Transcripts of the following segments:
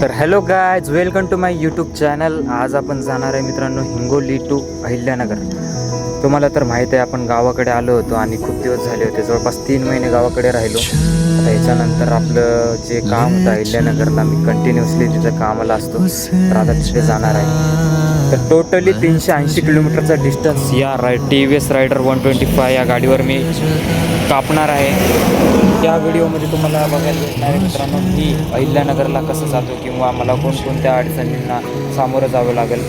तर hello guys, welcome to my YouTube channel. आज आपण जाणार आहे मित्रांनो हिंगोली टू अहिल्यानगर. तुम्हाला तर माहीत आहे आपण गावाकडे आलो होतो आणि खूप दिवस झाले होते, जवळपास 3 महिने गावाकडे राहिलो. आता याच्यानंतर आपलं जे काम होतं अहिल्यानगरला, मी कंटिन्युअसली तिथं कामाला असतो, तर आता तिथे जाणार आहे. तर टोटली 380 किलोमीटरचा डिस्टन्स या TVS रायडर 125 या गाडीवर मी कापणार आहे. या व्हिडिओमध्ये तुम्हाला बघायला भेटणार आहे मित्रांनो मी अहिल्यानगरला कसं जातो किंवा मला कोणकोणत्या अडचणींना सामोरं जावं लागेल.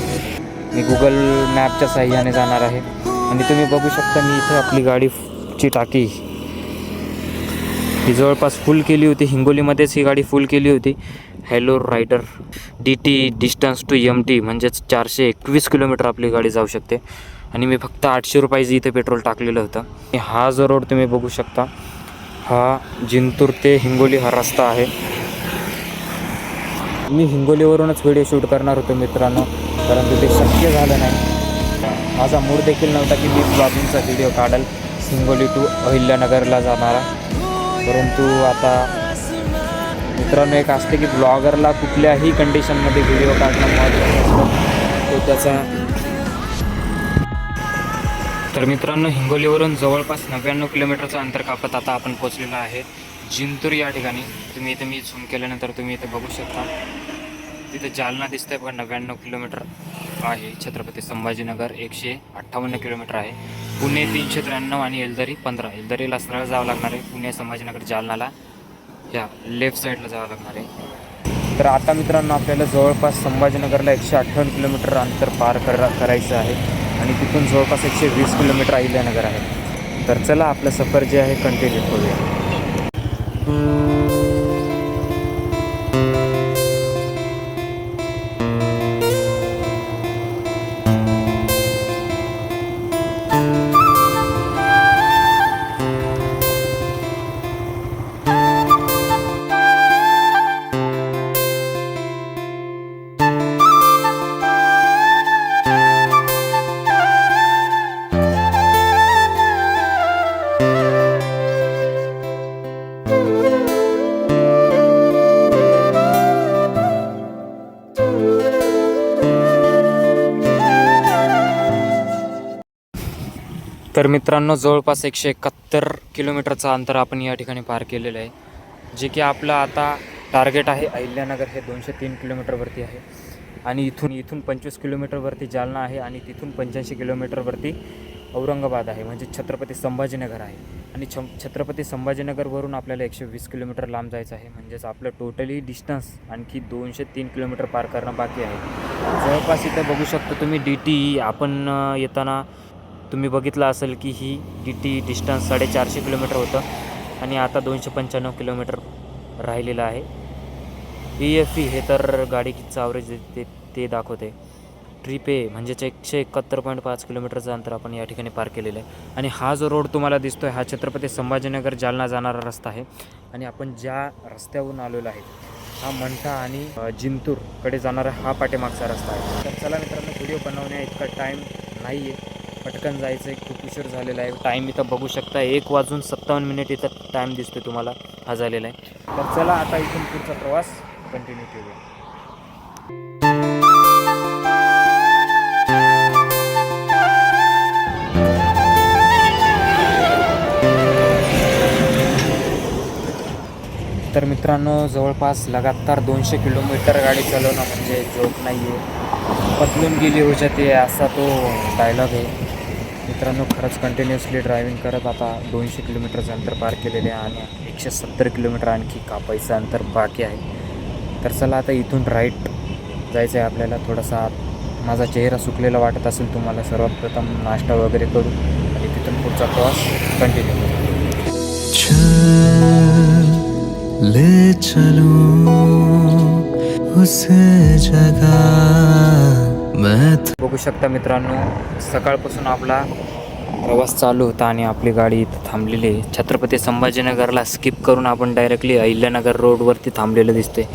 मी गुगल मॅपच्या साहाय्याने जाणार आहे आणि तुम्ही बघू शकता मी इथं आपली गाडीची टाकी ही जवळपास फुल केली होती. हिंगोलीमध्येच ही गाडी फुल केली होती. Hello rider DT distance to MT म्हणजेच 421 किलोमीटर आपली गाडी जाऊ शकते आणि मी फक्त 800 रुपयाचं इथे पेट्रोल टाकलेलं होतं. हा जो रोड तुम्ही बघू शकता, हा जिंतूर ते हिंगोली हा रस्ता आहे. मी हिंगोलीवरूनच व्हिडिओ शूट करणार होतो मित्रांनो, परंतु ते शक्य झालं नाही. माझा मूड देखील नव्हता की मी ब्लॉगिंगचा व्हिडिओ काढेल हिंगोली टू अहिल्यानगरला जाणारा. परंतु आता मित्रांनो एक असते की ब्लॉगरला कुठल्याही कंडिशनमध्ये व्हिडिओ काढणं महत्त्वाचं असतं, तो त्याचा. तर मित्रांनो हिंगोलीवरून जवळपास 99 किलोमीटरचं अंतर कापत आता आपण पोचलेलो आहे जिंतूर या ठिकाणी. तुम्ही इथे मी झूम केल्यानंतर तुम्ही इथे बघू शकता, तिथे जालना दिसतंय बघा. 99 किलोमीटर आहे. छत्रपती संभाजीनगर 158 किलोमीटर आहे. पुणे 393 आणि येलदरी 15. येलदरीला सरळ जावं लागणार आहे. पुणे संभाजीनगर जालनाला ह्या लेफ्ट साईडला जावं लागणार आहे. तर आता मित्रांनो आपल्याला जवळपास संभाजीनगरला 158 किलोमीटर अंतर पार करायचं आहे आणि तिथून जवळपास 120 किलोमीटर अहिल्यानगर आहे. तर चला आपलं सफर जे आहे कंटिन्यू करूया. तर मित्रांनो जवळपास 171 किलोमीटरचं अंतर आपण या ठिकाणी पार केलेलं आहे, जे की आपलं आता टार्गेट आहे. अहिल्यानगर हे 203 किलोमीटरवरती आहे आणि इथून 25 किलोमीटरवरती जालना आहे आणि तिथून 85 किलोमीटरवरती औरंगाबाद आहे, म्हणजे छत्रपती संभाजीनगर आहे. आणि छत्रपती संभाजीनगरवरून आपल्याला 120 किलोमीटर लांब जायचं आहे, म्हणजेच आपलं टोटली डिस्टन्स आणखी 203 किलोमीटर पार करणं बाकी आहे. जवळपास इथं बघू शकतो तुम्ही DT आपण येताना तुम्ही बघितलं असेल की ही DT डिस्टन्स 450 किलोमीटर होतं आणि आता 295 किलोमीटर राहिलेलं आहे. EFE हे तर गाडीचं ॲव्हरेज ते दाखवते. ट्रिप A म्हणजेच 171.5 किलोमीटरचं अंतर आपण या ठिकाणी पार केलेलं आहे. आणि हा जो रोड तुम्हाला दिसतो आहे हा छत्रपती संभाजीनगर जालना जाणारा रस्ता आहे आणि आपण ज्या रस्त्यावरून आलेलो आहे हा मंठा आणि जिंतूरकडे जाणारा हा पाठीमागचा रस्ता आहे. तर चला मित्रांनो व्हिडिओ बनवण्या इतका टाईम नाही आहे, पटकन जायचं आहे. खूप उशीर झालेला आहे. टाईम इथं बघू शकता 1:57 इथं टाईम दिसतो तुम्हाला हा झालेला आहे. तर चला आता इथून पुढचा प्रवास कंटिन्यू करूया. तर मित्रांनो जवळपास लगातार 200 किलोमीटर गाडी चालवणं म्हणजे जोक नाही आहे. पतलून गेली हो जाते असा तो डायलॉग आहे. मित्रांनो खरंच कंटिन्युअसली ड्रायव्हिंग करत आता 200 किलोमीटरचं अंतर पार केलेले आहे आणि 170 किलोमीटर आणखी कापायचं अंतर बाकी आहे. तर चला आता इथून राईट जायचं आहे आपल्याला. थोडासा माझा चेहरा सुकलेला वाटत असेल तुम्हाला. सर्वात प्रथम नाश्ता वगैरे करू आणि तिथून पुढचा प्रवास कंटिन्यू करू. ले चलो उस जगह मैं. बघू शकता मित्रांनो सकाळपासून आपला प्रवास चालू होता आणि आपली गाडी इथं थांबलेली आहे. छत्रपती संभाजीनगरला स्किप करून आपण डायरेक्टली अहिल्यानगर रोडवरती थांबलेलं दिसते.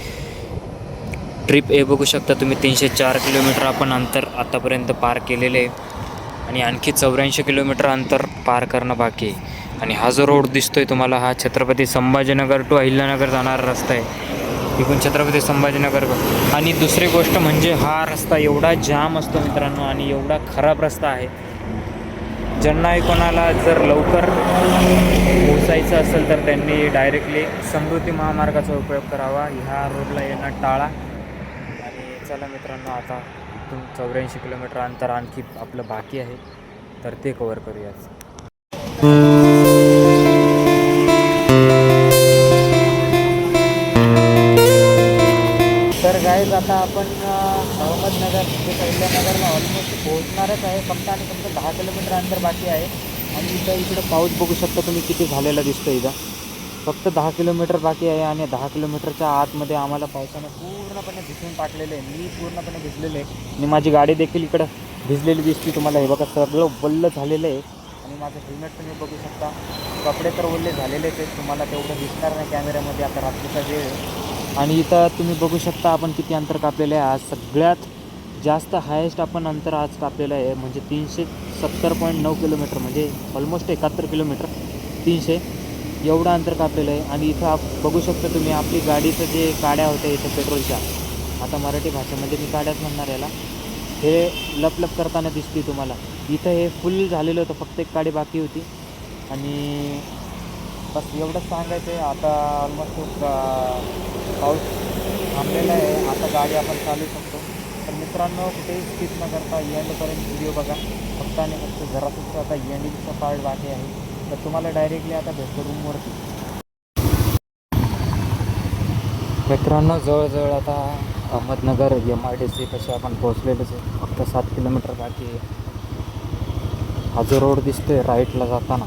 ट्रिप A बघू शकता तुम्ही 304 किलोमीटर आपण अंतर आतापर्यंत पार केलेले आहे आणि आणखी 84 किलोमीटर अंतर पार करणं बाकी आहे. आणि हा जो रोड दिसतोय तुम्हाला हा छत्रपती संभाजीनगर टू अहिल्यानगर जाणारा रस्ता आहे. इकडून छत्रपती संभाजीनगर. आणि दुसरी गोष्ट म्हणजे हा रस्ता एवढा जाम असतो मित्रांनो आणि एवढा खराब रस्ता आहे. ज्यांनाही कोणाला जर लवकर पोचायचं असेल तर त्यांनी डायरेक्टली समृद्धी महामार्गाचा उपयोग करावा. ह्या रोडला येणं टाळा. आणि चला मित्रांनो, आता इथून 84 किलोमीटर अंतर आणखी आपलं बाकी आहे, तर ते कवर करूयाच. तर गाईज आता आपण अहमदनगर म्हणजे अहिल्यानगरला ऑलमोस्ट पोहोचणारच आहे. फक्त आणि फक्त 10 किलोमीटर अंतर बाकी आहे. आणि इकडं पाऊस बघू शकता तुम्ही किती झालेला दिसतो इथं. फक्त 10 किलोमीटर बाकी आहे आणि 10 किलोमीटरच्या आतमध्ये आम्हाला पावसानं पूर्णपणे भिजून टाकलेलं आहे. मी पूर्णपणे भिजलेलं आहे आणि माझी गाडी देखील इकडं भिजलेली दिसते तुम्हाला. हे बघा सगळं वल्ल झालेलं आहे. आणि माझं हेल्मेट तुम्ही बघू शकता. कपडे तर ओले झालेलेच आहेत. तुम्हाला तेवढं दिसणार नाही कॅमेऱ्यामध्ये, आता रात्रीचा वेळ आहे. आणि इथं तुम्ही बघू शकता आपण किती अंतर कापलेलं आहे. आज सगळ्यात जास्त हायेस्ट आपण अंतर आज कापलेलं आहे, म्हणजे 370.9 किलोमीटर, म्हणजे ऑलमोस्ट 71 किलोमीटर 300 एवढं अंतर कापलेलं आहे. आणि इथं बघू शकता तुम्ही आपली गाडीचं जे काड्या होत्या इथं पेट्रोलच्या, आता मराठी भाषेमध्ये मी काड्याच म्हणणार याला, हे लपलप करताना दिसते तुम्हाला. इथं हे फुल झालेलं होतं, फक्त एक गाडी बाकी होती. आणि बस एवढंच सांगायचं आहे. आता ऑलमोस्ट पाऊस थांबलेला आहे. आता गाडी आपण चालू शकतो. तर मित्रांनो, कुठेही स्किप न करता एंडपर्यंत व्हिडिओ बघा. फक्त आणि फक्त जरासुद्धा आता एंडिंगचा पार्ट बाकी आहे. तर तुम्हाला डायरेक्टली आता भेटतो रूमवरती. मित्रांनो, जवळजवळ आता अहमदनगर MIDC कसे आपण पोहोचलेलोच आहे. फक्त 7 किलोमीटर बाकी आहे. हा जो रोड दिसतोय राईटला जाताना,